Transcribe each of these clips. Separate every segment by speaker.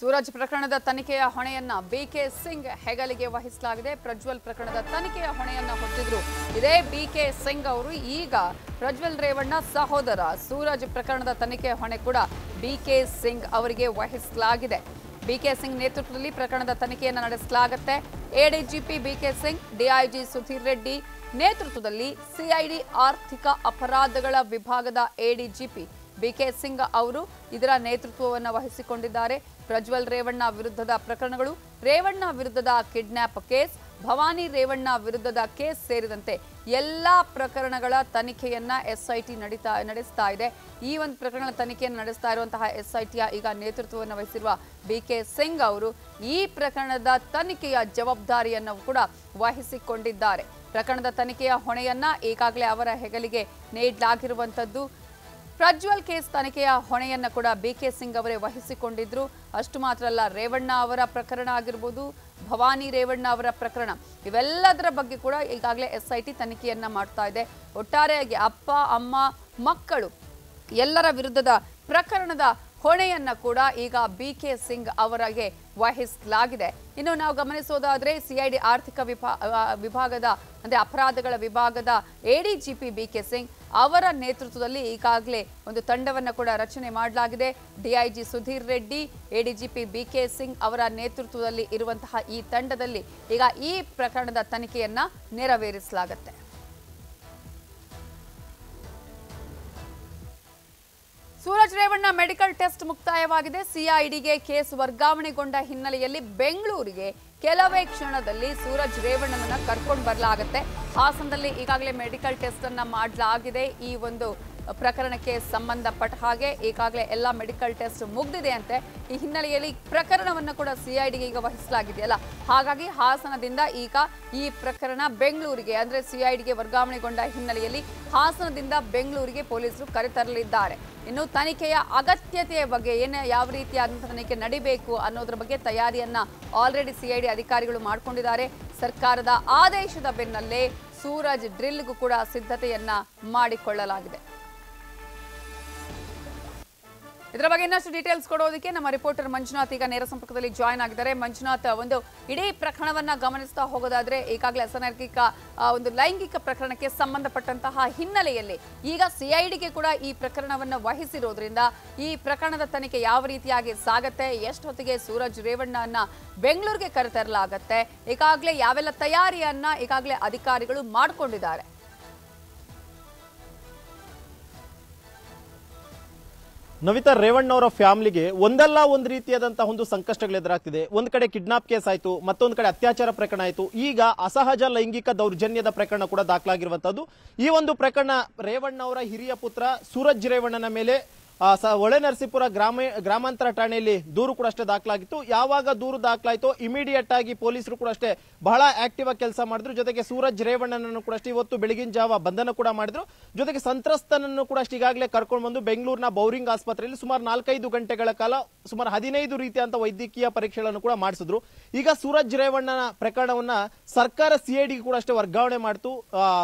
Speaker 1: ಸೂರಜ್ ಪ್ರಕರಣದ ತನಿಖೆಯ ಹೊಣೆಯನ್ನ ಬಿಕೆ ಸಿಂಗ್ ಹೆಗಲಿಗೆ ವಹಿಸಲಾಗಿದೆ. ಪ್ರಜ್ವಲ್ ಪ್ರಕರಣದ ತನಿಖೆಯ ಹೊಣೆಯನ್ನ ಹೊತ್ತಿದ್ರು ಇದೇ ಬಿಕೆ ಸಿಂಗ್ ಅವರು. ಈಗ ಪ್ರಜ್ವಲ್ ರೇವಣ್ಣ ಸಹೋದರ ಸೂರಜ್ ಪ್ರಕರಣದ ತನಿಖೆಯ ಹೊಣೆ ಕೂಡ ಬಿಕೆ ಸಿಂಗ್ ಅವರಿಗೆ ವಹಿಸಲಾಗಿದೆ. ಬಿಕೆ ಸಿಂಗ್ ನೇತೃತ್ವದಲ್ಲಿ ಪ್ರಕರಣದ ತನಿಖೆಯನ್ನು ನಡೆಸಲಾಗುತ್ತೆ. ADGP BK Singh, DIG Sudhir Reddy ನೇತೃತ್ವದಲ್ಲಿ ಸಿಐಡಿ ಆರ್ಥಿಕ ಅಪರಾಧಗಳ ವಿಭಾಗದ ಎಡಿಜಿಪಿ ಬಿಕೆ ಸಿಂಗ್ ಅವರು ಇದರ ನೇತೃತ್ವವನ್ನು ವಹಿಸಿಕೊಂಡಿದ್ದಾರೆ. ಪ್ರಜ್ವಲ್ ರೇವಣ್ಣ ವಿರುದ್ಧದ ಪ್ರಕರಣಗಳು, ರೇವಣ್ಣ ವಿರುದ್ಧದ ಕಿಡ್ನಾಪ್ ಕೇಸ್, ಭವಾನಿ ರೇವಣ್ಣ ವಿರುದ್ಧದ ಕೇಸ್ ಸೇರಿದಂತೆ ಎಲ್ಲಾ ಪ್ರಕರಣಗಳ ತನಿಖೆಯನ್ನ ಎಸ್ಐಟಿ ನಡೆಸ್ತಾ ಇದೆ. ಈ ಒಂದು ಪ್ರಕರಣದ ತನಿಖೆಯನ್ನು ನಡೆಸ್ತಾ ಇರುವಂತಹ ಎಸ್ಐಟಿಯ ಈಗ ನೇತೃತ್ವವನ್ನು ವಹಿಸಿರುವ ಬಿಕೆ ಸಿಂಗ್ ಅವರು ಈ ಪ್ರಕರಣದ ತನಿಖೆಯ ಜವಾಬ್ದಾರಿಯನ್ನು ಕೂಡ ವಹಿಸಿಕೊಂಡಿದ್ದಾರೆ. ಪ್ರಕರಣದ ತನಿಖೆಯ ಹೊಣೆಯನ್ನ ಈಗಾಗಲೇ ಅವರ ಹೆಗಲಿಗೆ ನೀಡಲಾಗಿರುವಂತದ್ದು. ಪ್ರಜ್ವಲ್ ಕೇಸ್ ತನಿಖೆಯ ಹೊಣೆಯನ್ನ ಕೂಡ ಬಿಕೆ ಸಿಂಗ್ ಅವರೇ ವಹಿಸಿಕೊಂಡಿದ್ರು. ಅಷ್ಟು ಮಾತ್ರ ಅಲ್ಲ, ರೇವಣ್ಣ ಅವರ ಪ್ರಕರಣ ಆಗಿರ್ಬೋದು, ಭವಾನಿ ರೇವಣ್ಣ ಅವರ ಪ್ರಕರಣ, ಇವೆಲ್ಲದರ ಬಗ್ಗೆ ಕೂಡ ಈಗಾಗಲೇ ಎಸ್ಐಟಿ ತನಿಖೆಯನ್ನ ಮಾಡ್ತಾ ಇದೆ. ಒಟ್ಟಾರೆಯಾಗಿ ಅಪ್ಪ, ಅಮ್ಮ, ಮಕ್ಕಳು ಎಲ್ಲರ ವಿರುದ್ಧದ ಪ್ರಕರಣದ ಹೊಣೆಯನ್ನ ಕೂಡ ಈಗ ಬಿಕೆ ಸಿಂಗ್ ಅವರಿಗೆ ವಹಿಸಲಾಗಿದೆ. ಇನ್ನು ನಾವು ಗಮನಿಸೋದಾದ್ರೆ ಸಿಐಡಿ ಆರ್ಥಿಕ ವಿಭಾಗದ ಅಂದ್ರೆ ಅಪರಾಧಗಳ ವಿಭಾಗದ ಎಡಿಜಿಪಿ ಬಿಕೆ ಸಿಂಗ್ ಅವರ ನೇತೃತ್ವದಲ್ಲಿ ಈಗಾಗಲೇ ಒಂದು ತಂಡವನ್ನು ಕೂಡ ರಚನೆ ಮಾಡಲಾಗಿದೆ. DIG Sudhir Reddy, ADGP BK Singh ಅವರ ನೇತೃತ್ವದಲ್ಲಿ ಇರುವಂತಹ ಈ ತಂಡದಲ್ಲಿ ಈಗ ಈ ಪ್ರಕರಣದ ತನಿಖೆಯನ್ನ ನೆರವೇರಿಸಲಾಗುತ್ತೆ. ಸೂರಜ್ ರೇವಣ್ಣ ಮೆಡಿಕಲ್ ಟೆಸ್ಟ್ ಮುಕ್ತಾಯವಾಗಿದೆ. ಸಿಐಡಿಗೆ ಕೇಸ್ ವರ್ಗಾವಣೆಗೊಂಡ ಹಿನ್ನೆಲೆಯಲ್ಲಿ ಬೆಂಗಳೂರಿಗೆ ಕೆಲವೇ ಕ್ಷಣದಲ್ಲಿ ಸೂರಜ್ ರೇವಣ್ಣನನ್ನ ಕರ್ಕೊಂಡು ಬರಲಾಗುತ್ತೆ. ಹಾಸನದಲ್ಲಿ ಈಗಾಗಲೇ ಮೆಡಿಕಲ್ ಟೆಸ್ಟ್ ಅನ್ನ ಮಾಡಲಾಗಿದೆ. ಈ ಒಂದು ಪ್ರಕರಣಕ್ಕೆ ಸಂಬಂಧಪಟ್ಟ ಹಾಗೆ ಈಗಾಗಲೇ ಎಲ್ಲ ಮೆಡಿಕಲ್ ಟೆಸ್ಟ್ ಮುಗಿದಿದೆ ಅಂತೆ. ಈ ಹಿನ್ನೆಲೆಯಲ್ಲಿ ಪ್ರಕರಣವನ್ನು ಕೂಡ ಸಿಐಡಿಗೆ ಈಗ ವಹಿಸಲಾಗಿದೆಯಲ್ಲ, ಹಾಗಾಗಿ ಹಾಸನದಿಂದ ಈಗ ಈ ಪ್ರಕರಣ ಬೆಂಗಳೂರಿಗೆ ಅಂದ್ರೆ ಸಿಐಡಿಗೆ ವರ್ಗಾವಣೆಗೊಂಡ ಹಿನ್ನೆಲೆಯಲ್ಲಿ ಹಾಸನದಿಂದ ಬೆಂಗಳೂರಿಗೆ ಪೊಲೀಸರು ಕರೆತರಲಿದ್ದಾರೆ. ಇನ್ನು ತನಿಖೆಯ ಅಗತ್ಯತೆಯ ಬಗ್ಗೆ ಯಾವ ರೀತಿಯಾದಂತಹ ತನಿಖೆ ನಡೀಬೇಕು ಅನ್ನೋದ್ರ ಬಗ್ಗೆ ತಯಾರಿಯನ್ನ ಆಲ್ರೆಡಿ ಸಿಐಡಿ ಅಧಿಕಾರಿಗಳು ಮಾಡಿಕೊಂಡಿದ್ದಾರೆ. ಸರ್ಕಾರದ ಆದೇಶದ ಬೆನ್ನಲ್ಲೇ ಸೂರಜ್ ಡ್ರಿಲ್ಗೂ ಕೂಡ ಸಿದ್ಧತೆಯನ್ನ ಮಾಡಿಕೊಳ್ಳಲಾಗಿದೆ. ಇದರ ಬಗ್ಗೆ ಇನ್ನಷ್ಟು ಡೀಟೇಲ್ಸ್ ಕೊಡೋದಕ್ಕೆ ನಮ್ಮ ರಿಪೋರ್ಟರ್ ಮಂಜುನಾಥ್ ಈಗ ನೇರ ಸಂಪರ್ಕದಲ್ಲಿ ಜಾಯ್ನ್ ಆಗಿದ್ದಾರೆ. ಮಂಜುನಾಥ್, ಒಂದು ಇಡೀ ಪ್ರಕರಣವನ್ನ ಗಮನಿಸ್ತಾ ಹೋಗೋದಾದ್ರೆ ಈಗಾಗಲೇ ಅಸನೈರ್ಗಿಕ ಒಂದು ಲೈಂಗಿಕ ಪ್ರಕರಣಕ್ಕೆ ಸಂಬಂಧಪಟ್ಟಂತಹ ಹಿನ್ನೆಲೆಯಲ್ಲಿ ಈಗ ಸಿಐಡಿಗೆ ಕೂಡ ಈ ಪ್ರಕರಣವನ್ನು ವಹಿಸಿರೋದ್ರಿಂದ ಈ ಪ್ರಕರಣದ ತನಿಖೆ ಯಾವ ರೀತಿಯಾಗಿ ಸಾಗತ್ತೆ, ಎಷ್ಟೊತ್ತಿಗೆ ಸೂರಜ್ ರೇವಣ್ಣನ ಬೆಂಗಳೂರಿಗೆ ಕರೆತರಲಾಗತ್ತೆ, ಈಗಾಗಲೇ ಯಾವೆಲ್ಲ ತಯಾರಿಯನ್ನ ಈಗಾಗಲೇ ಅಧಿಕಾರಿಗಳು ಮಾಡಿಕೊಂಡಿದ್ದಾರೆ?
Speaker 2: ನವಿತಾ, ರೇವಣ್ಣ ಅವರ ಫ್ಯಾಮಿಲಿಗೆ ಒಂದಲ್ಲ ಒಂದು ರೀತಿಯಾದಂತಹ ಒಂದು ಸಂಕಷ್ಟಗಳು ಎದುರಾಗ್ತಿದೆ. ಒಂದ್ ಕಡೆ ಕಿಡ್ನಾಪ್ ಕೇಸ್ ಆಯ್ತು, ಮತ್ತೊಂದು ಕಡೆ ಅತ್ಯಾಚಾರ ಪ್ರಕರಣ ಆಯ್ತು, ಈಗ ಅಸಹಜ ಲೈಂಗಿಕ ದೌರ್ಜನ್ಯದ ಪ್ರಕರಣ ಕೂಡ ದಾಖಲಾಗಿರುವಂತದ್ದು. ಈ ಒಂದು ಪ್ರಕರಣ ರೇವಣ್ಣ ಅವರ ಹಿರಿಯ ಪುತ್ರ ಸೂರಜ್ ರೇವಣ್ಣನ ಮೇಲೆ ಹೊಳೆನರಸೀಪುರ ಗ್ರಾಮಾಂತರ ಠಾಣೆಯಲ್ಲಿ ದೂರು ಕೂಡ ಅಷ್ಟೇ ದಾಖಲಾಗಿತ್ತು. ಯಾವಾಗ ದೂರು ದಾಖಲಾಯಿತು ಇಮಿಡಿಯೇಟ್ ಆಗಿ ಪೊಲೀಸರು ಕೂಡ ಅಷ್ಟೇ ಬಹಳ ಆಕ್ಟಿವ್ ಆಗಿ ಕೆಲಸ ಮಾಡಿದ್ರು. ಜೊತೆಗೆ ಸೂರಜ್ ರೇವಣ್ಣನನ್ನು ಕೂಡ ಅಷ್ಟೇ ಇವತ್ತು ಬೆಳಗಿನ ಜಾವ ಬಂಧನ ಕೂಡ ಮಾಡಿದ್ರು. ಜೊತೆಗೆ ಸಂತ್ರಸ್ತನನ್ನು ಕೂಡ ಅಷ್ಟೇ ಈಗಾಗಲೇ ಕರ್ಕೊಂಡು ಬಂದು ಬೆಂಗಳೂರಿನ ಬೌರಿಂಗ್ ಆಸ್ಪತ್ರೆಯಲ್ಲಿ ಸುಮಾರು 4-5 ಗಂಟೆಗಳ ಕಾಲ ಸುಮಾರು 15 ರೀತಿಯಂತ ವೈದ್ಯಕೀಯ ಪರೀಕ್ಷೆಗಳನ್ನು ಕೂಡ ಮಾಡಿಸಿದ್ರು. ಈಗ ಸೂರಜ್ ರೇವಣ್ಣನ ಪ್ರಕರಣವನ್ನ ಸರ್ಕಾರ ಸಿಐಡಿಗೆ ಕೂಡ ಅಷ್ಟೇ ವರ್ಗಾವಣೆ ಮಾಡಿತು.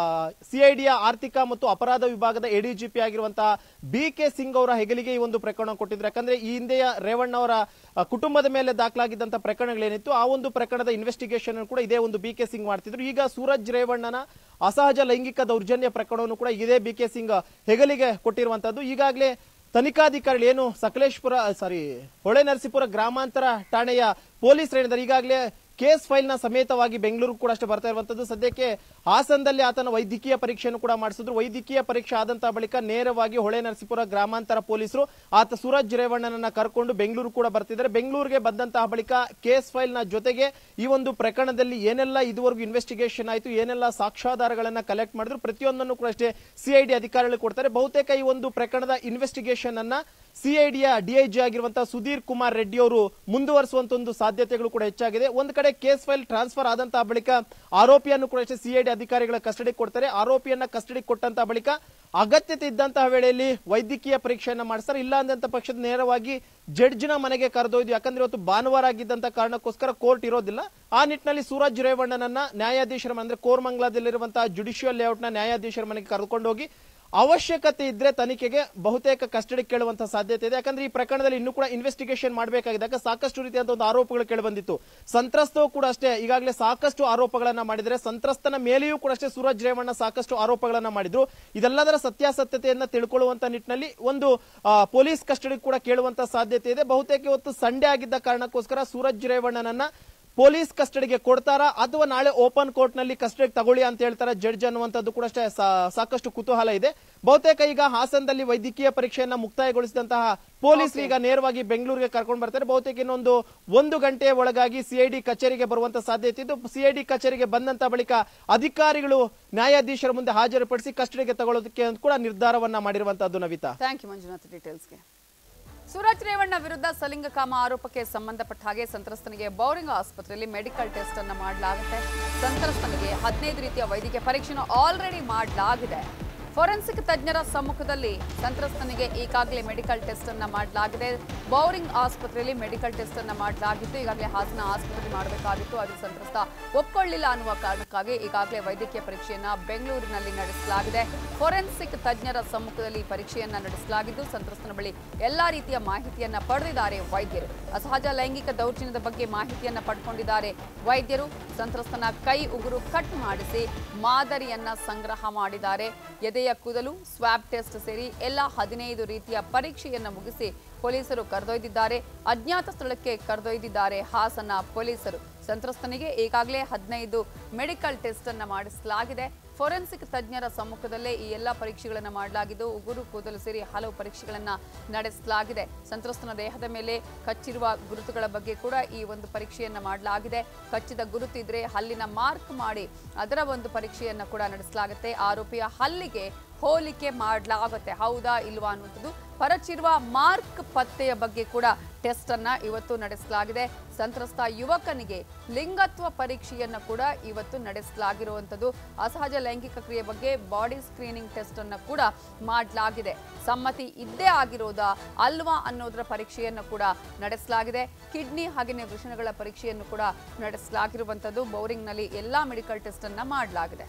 Speaker 2: ಸಿಐಡಿಯ ಆರ್ಥಿಕ ಮತ್ತು ಅಪರಾಧ ವಿಭಾಗದ ಎಡಿಜಿಪಿ ಆಗಿರುವಂತಹ ಬಿಕೆ ಸಿಂಗ್ ಅವರ ಹೆಗಲಿಗೆ ಈ ಒಂದು ಪ್ರಕರಣ ಕೊಟ್ಟಿದ್ರು. ಯಾಕಂದ್ರೆ ಈ ಹಿಂದೆಯ ರೇವಣ್ಣ ಅವರ ಕುಟುಂಬದ ಮೇಲೆ ದಾಖಲಾಗಿದ್ದಂತಹ ಪ್ರಕರಣಗಳೇನಿತ್ತು ಆ ಒಂದು ಪ್ರಕರಣದ ಇನ್ವೆಸ್ಟಿಗೇಷನ್ ಕೂಡ ಇದೇ ಒಂದು ಬಿಕೆ ಸಿಂಗ್ ಮಾಡ್ತಿದ್ರು. ಈಗ ಸೂರಜ್ ರೇವಣ್ಣನ ಅಸಹಜ ಲೈಂಗಿಕ ದೌರ್ಜನ್ಯ ಪ್ರಕರಣವನ್ನು ಕೂಡ ಇದೇ ಬಿಕೆ ಸಿಂಗ್ ಹೆಗಲಿಗೆ ಕೊಟ್ಟಿರುವಂತದ್ದು. ಈಗಾಗಲೇ ತನಿಖಾಧಿಕಾರಿಗಳು ಏನು ಹೊಳೆನರಸೀಪುರ ಗ್ರಾಮಾಂತರ ಠಾಣೆಯ ಪೊಲೀಸರು ಈಗಾಗಲೇ ಕೇಸ್ ಫೈಲ್ ನ ಸಮೇತವಾಗಿ ಬೆಂಗಳೂರು ಕೂಡ ಅಷ್ಟೇ ಬರ್ತಾ ಇರುವಂತದ್ದು. ಸದ್ಯಕ್ಕೆ ಹಾಸನದಲ್ಲಿ ಆತನ ವೈದ್ಯಕೀಯ ಪರೀಕ್ಷೆಯನ್ನು ಕೂಡ ಮಾಡಿಸಿದ್ರು. ವೈದ್ಯಕೀಯ ಪರೀಕ್ಷೆ ಆದಂತಹ ಬಳಿಕ ನೇರವಾಗಿ ಹೊಳೆನರಸೀಪುರ ಗ್ರಾಮಾಂತರ ಪೊಲೀಸರು ಸೂರಜ್ ರೇವಣ್ಣನನ್ನ ಕರ್ಕೊಂಡು ಬೆಂಗಳೂರು ಕೂಡ ಬರ್ತಿದ್ದಾರೆ. ಬೆಂಗಳೂರಿಗೆ ಬಂದಂತಹ ಬಳಿಕ ಕೇಸ್ ಫೈಲ್ ನ ಜೊತೆಗೆ ಈ ಒಂದು ಪ್ರಕರಣದಲ್ಲಿ ಏನೆಲ್ಲ ಇದುವರೆಗೂ ಇನ್ವೆಸ್ಟಿಗೇಷನ್ ಆಯಿತು, ಏನೆಲ್ಲ ಸಾಕ್ಷ್ಯಾಧಾರಗಳನ್ನ ಕಲೆಕ್ಟ್ ಮಾಡಿದ್ರು, ಪ್ರತಿಯೊಂದನ್ನು ಕೂಡ ಅಷ್ಟೇ ಸಿಐಡಿ ಅಧಿಕಾರಿಗಳು ಕೊಡ್ತಾರೆ. ಬಹುತೇಕ ಈ ಒಂದು ಪ್ರಕರಣದ ಇನ್ವೆಸ್ಟಿಗೇಷನ್ ಅನ್ನ ಸಿಐಡಿಯ ಡಿಐಜಿ ಆಗಿರುವಂತಹ ಸುಧೀರ್ ಕುಮಾರ್ ರೆಡ್ಡಿ ಅವರು ಮುಂದುವರಿಸುವಂತ ಒಂದು ಸಾಧ್ಯತೆಗಳು ಕೂಡ ಹೆಚ್ಚಾಗಿದೆ. ಒಂದು ಕಡೆ ಕೇಸ್ ಫೈಲ್ ಟ್ರಾನ್ಸ್ಫರ್ ಆದಂತಹ ಬಳಿಕ ಆರೋಪಿಯನ್ನು ಕೂಡ ಸಿಐಡಿ ಅಧಿಕಾರಿಗಳ ಕಸ್ಟಡಿ ಕೊಡ್ತಾರೆ. ಆರೋಪಿಯನ್ನ ಕಸ್ಟಡಿ ಕೊಟ್ಟಂತಹ ಬಳಿಕ ಅಗತ್ಯತೆ ಇದ್ದಂತಹ ವೇಳೆಯಲ್ಲಿ ವೈದ್ಯಕೀಯ ಪರೀಕ್ಷೆಯನ್ನ ಮಾಡಿಸ್ತಾರೆ. ಇಲ್ಲ ಅಂದಂತ ಪಕ್ಷದ ನೇರವಾಗಿ ಜಡ್ಜ್ನ ಮನೆಗೆ ಕರೆದೊಯ್ದು, ಯಾಕಂದ್ರೆ ಇವತ್ತು ಭಾನುವಾರ ಆಗಿದ್ದಂತ ಕಾರಣಕ್ಕೋಸ್ಕರ ಕೋರ್ಟ್ ಇರೋದಿಲ್ಲ. ಆ ನಿಟ್ಟಿನಲ್ಲಿ ಸೂರಜ್ ರೇವಣ್ಣನನ್ನ ನ್ಯಾಯಾಧೀಶರ ಅಂದ್ರೆ ಕೋರಮಂಗಲದಲ್ಲಿರುವಂತಹ ಜುಡಿಷಿಯಲ್ ಲೇಔಟ್ ನ ನ್ಯಾಯಾಧೀಶರ ಮನೆಗೆ ಕರೆದುಕೊಂಡು ಹೋಗಿ ಅವಶ್ಯಕತೆ ಇದ್ರೆ ತನಿಖೆಗೆ ಬಹುತೇಕ ಕಸ್ಟಡಿ ಕೇಳುವಂತಹ ಸಾಧ್ಯತೆ ಇದೆ. ಯಾಕಂದ್ರೆ ಈ ಪ್ರಕರಣದಲ್ಲಿ ಇನ್ನೂ ಕೂಡ ಇನ್ವೆಸ್ಟಿಗೇಷನ್ ಮಾಡಬೇಕಾಗಿದೆ. ಯಾಕಂದ್ರೆ ಸಾಕಷ್ಟು ರೀತಿಯಾದ ಒಂದು ಆರೋಪಗಳು ಕೇಳಿಬಂದಿತ್ತು. ಸಂತ್ರಸ್ತವು ಕೂಡ ಅಷ್ಟೇ ಈಗಾಗಲೇ ಸಾಕಷ್ಟು ಆರೋಪಗಳನ್ನ ಮಾಡಿದರೆ, ಸಂತ್ರಸ್ತನ ಮೇಲೆಯೂ ಕೂಡ ಅಷ್ಟೇ ಸೂರಜ್ ರೇವಣ್ಣ ಸಾಕಷ್ಟು ಆರೋಪಗಳನ್ನ ಮಾಡಿದ್ರು. ಇದೆಲ್ಲದರ ಸತ್ಯಾಸತ್ಯತೆಯನ್ನ ತಿಳ್ಕೊಳ್ಳುವಂತ ನಿಟ್ಟಿನಲ್ಲಿ ಒಂದು ಪೊಲೀಸ್ ಕಸ್ಟಡಿ ಕೂಡ ಕೇಳುವಂತ ಸಾಧ್ಯತೆ ಇದೆ. ಬಹುತೇಕ ಇವತ್ತು ಸಂಡೇ ಆಗಿದ್ದ ಕಾರಣಕ್ಕೋಸ್ಕರ ಸೂರಜ್ ರೇವಣ್ಣನನ್ನ ಪೊಲೀಸ್ ಕಸ್ಟಡಿಗೆ ಕೊಡ್ತಾರಾ ಅಥವಾ ನಾಳೆ ಓಪನ್ ಕೋರ್ಟ್ ನಲ್ಲಿ ಕಸ್ಟಡಿಗೆ ತಗೊಳ್ಳಿ ಅಂತ ಹೇಳ್ತಾರ ಜಡ್ಜ್ ಅನ್ನುವಂಥದ್ದು ಕೂಡ ಅಷ್ಟೇ ಸಾಕಷ್ಟು ಕುತೂಹಲ ಇದೆ. ಬಹುತೇಕ ಈಗ ಹಾಸನದಲ್ಲಿ ವೈದ್ಯಕೀಯ ಪರೀಕ್ಷೆಯನ್ನ ಮುಕ್ತಾಯಗೊಳಿಸಿದಂತಹ ಪೊಲೀಸರು ಈಗ ನೇರವಾಗಿ ಬೆಂಗಳೂರಿಗೆ ಕರ್ಕೊಂಡು ಬರ್ತಾರೆ. ಬಹುತೇಕ ಇನ್ನೊಂದು 1 ಗಂಟೆಯ ಒಳಗಾಗಿ ಸಿಐಡಿ ಕಚೇರಿಗೆ ಬರುವಂತ ಸಾಧ್ಯತೆ ಇದ್ದು, ಸಿಐಡಿ ಕಚೇರಿಗೆ ಬಂದಂತ ಬಳಿಕ ಅಧಿಕಾರಿಗಳು ನ್ಯಾಯಾಧೀಶರ ಮುಂದೆ ಹಾಜರುಪಡಿಸಿ ಕಸ್ಟಡಿಗೆ ತಗೊಳ್ಳೋದಕ್ಕೆ ಕೂಡ ನಿರ್ಧಾರವನ್ನ ಮಾಡಿರುವಂತದ್ದು. ನವಿತಾ,
Speaker 1: ಥ್ಯಾಂಕ್ ಯು ಮಂಜುನಾಥ್ ಡೀಟೇಲ್ಸ್ಗೆ. ಸೂರಜ್ ರೇವಣ್ಣ ವಿರುದ್ಧ ಸಲಿಂಗಕಾಮ ಆರೋಪಕ್ಕೆ ಸಂಬಂಧಪಟ್ಟ ಹಾಗೆ ಸಂತ್ರಸ್ತನಿಗೆ ಬೌರಿಂಗ್ ಆಸ್ಪತ್ರೆಯಲ್ಲಿ ಮೆಡಿಕಲ್ ಟೆಸ್ಟ್ ಅನ್ನು ಮಾಡಲಾಗುತ್ತೆ. ಸಂತ್ರಸ್ತನಿಗೆ 15 ರೀತಿಯ ವೈದ್ಯಕೀಯ ಪರೀಕ್ಷೆಯನ್ನು ಆಲ್ರೆಡಿ ಮಾಡಲಾಗಿದೆ. ಫೋರೆನ್ಸಿಕ್ ತಜ್ಞರ ಸಮ್ಮುಖದಲ್ಲಿ ಸಂತ್ರಸ್ತನಿಗೆ ಈಗಾಗಲೇ ಮೆಡಿಕಲ್ ಟೆಸ್ಟ್ ಅನ್ನು ಮಾಡಲಾಗಿದೆ. ಬೌರಿಂಗ್ ಆಸ್ಪತ್ರೆಯಲ್ಲಿ ಮೆಡಿಕಲ್ ಟೆಸ್ಟ್ ಅನ್ನು ಮಾಡಲಾಗಿತ್ತು. ಈಗಾಗಲೇ ಹಾಸನ ಆಸ್ಪತ್ರೆಯಲ್ಲಿ ಮಾಡಬೇಕಾಗಿತ್ತು. ಅದು ಸಂತ್ರಸ್ತ ಒಪ್ಪಿಕೊಳ್ಳಿಲ್ಲ ಅನ್ನುವ ಕಾರಣಕ್ಕಾಗಿ ಈಗಾಗಲೇ ವೈದ್ಯಕೀಯ ಪರೀಕ್ಷೆಯನ್ನ ಬೆಂಗಳೂರಿನಲ್ಲಿ ನಡೆಸಲಾಗಿದೆ. ಫೋರೆನ್ಸಿಕ್ ತಜ್ಞರ ಸಮ್ಮುಖದಲ್ಲಿ ಪರೀಕ್ಷೆಯನ್ನ ನಡೆಸಲಾಗಿದ್ದು, ಸಂತ್ರಸ್ತನ ಬಳಿ ಎಲ್ಲಾ ರೀತಿಯ ಮಾಹಿತಿಯನ್ನ ಪಡೆದಿದ್ದಾರೆ ವೈದ್ಯರು. ಅಸಹಜ ಲೈಂಗಿಕ ದೌರ್ಜನ್ಯದ ಬಗ್ಗೆ ಮಾಹಿತಿಯನ್ನ ಪಡ್ಕೊಂಡಿದ್ದಾರೆ ವೈದ್ಯರು. ಸಂತ್ರಸ್ತನ ಕೈ ಉಗುರು ಕಟ್ ಮಾಡಿಸಿ ಮಾದರಿಯನ್ನ ಸಂಗ್ರಹ ಮಾಡಿದ್ದಾರೆ. ಎದೆಯ ಕೂದಲು, ಸ್ವಾಬ್ ಟೆಸ್ಟ್ ಸೇರಿ ಎಲ್ಲ 15 ರೀತಿಯ ಪರೀಕ್ಷೆಯನ್ನ ಮುಗಿಸಿ ಪೊಲೀಸರು ಕರೆದೊಯ್ದಿದ್ದಾರೆ. ಅಜ್ಞಾತ ಸ್ಥಳಕ್ಕೆ ಕರೆದೊಯ್ದಿದ್ದಾರೆ ಹಾಸನ ಪೊಲೀಸರು. ಸಂತ್ರಸ್ತನಿಗೆ ಈಗಾಗಲೇ 15 ಮೆಡಿಕಲ್ ಟೆಸ್ಟ್ ಅನ್ನ ಮಾಡಿಸಲಾಗಿದೆ. ಫೋರೆನ್ಸಿಕ್ ತಜ್ಞರ ಸಮ್ಮುಖದಲ್ಲೇ ಈ ಎಲ್ಲ ಪರೀಕ್ಷೆಗಳನ್ನು ಮಾಡಲಾಗಿದ್ದು, ಉಗುರು ಕೂದಲು ಸೇರಿ ಹಲವು ಪರೀಕ್ಷೆಗಳನ್ನು ನಡೆಸಲಾಗಿದೆ. ಸಂತ್ರಸ್ತನ ದೇಹದ ಮೇಲೆ ಕಚ್ಚಿರುವ ಗುರುತುಗಳ ಬಗ್ಗೆ ಕೂಡ ಈ ಒಂದು ಪರೀಕ್ಷೆಯನ್ನು ಮಾಡಲಾಗಿದೆ. ಕಚ್ಚಿದ ಗುರುತಿದ್ರೆ ಹಲ್ಲಿನ ಮಾರ್ಕ್ ಮಾಡಿ ಅದರ ಒಂದು ಪರೀಕ್ಷೆಯನ್ನು ಕೂಡ ನಡೆಸಲಾಗುತ್ತೆ. ಆರೋಪಿಯ ಹಲ್ಲಿಗೆ ಹೋಲಿಕೆ ಮಾಡಲಾಗುತ್ತೆ, ಹೌದಾ ಇಲ್ವಾ ಅನ್ನುವಂಥದ್ದು. ಹೊರಚಿರುವ ಮಾರ್ಕ್ ಪತ್ತೆಯ ಬಗ್ಗೆ ಕೂಡ ಟೆಸ್ಟ್ ಅನ್ನ ಇವತ್ತು ನಡೆಸಲಾಗಿದೆ. ಸಂತ್ರಸ್ತ ಯುವಕನಿಗೆ ಲಿಂಗತ್ವ ಪರೀಕ್ಷೆಯನ್ನು ಕೂಡ ಇವತ್ತು ನಡೆಸಲಾಗಿರುವಂಥದ್ದು. ಅಸಹಜ ಲೈಂಗಿಕ ಕ್ರಿಯೆ ಬಗ್ಗೆ ಬಾಡಿ ಸ್ಕ್ರೀನಿಂಗ್ ಟೆಸ್ಟ್ ಅನ್ನು ಕೂಡ ಮಾಡಲಾಗಿದೆ. ಸಮ್ಮತಿ ಇದ್ದೇ ಆಗಿರೋದಾ ಅಲ್ವಾ ಅನ್ನೋದರ ಪರೀಕ್ಷೆಯನ್ನು ಕೂಡ ನಡೆಸಲಾಗಿದೆ. ಕಿಡ್ನಿ ಹಾಗೆಯೇ ವೃಷಣಗಳ ಪರೀಕ್ಷೆಯನ್ನು ಕೂಡ ನಡೆಸಲಾಗಿರುವಂಥದ್ದು. ಬೌರಿಂಗ್ನಲ್ಲಿ ಎಲ್ಲಾ ಮೆಡಿಕಲ್ ಟೆಸ್ಟ್ ಅನ್ನ ಮಾಡಲಾಗಿದೆ.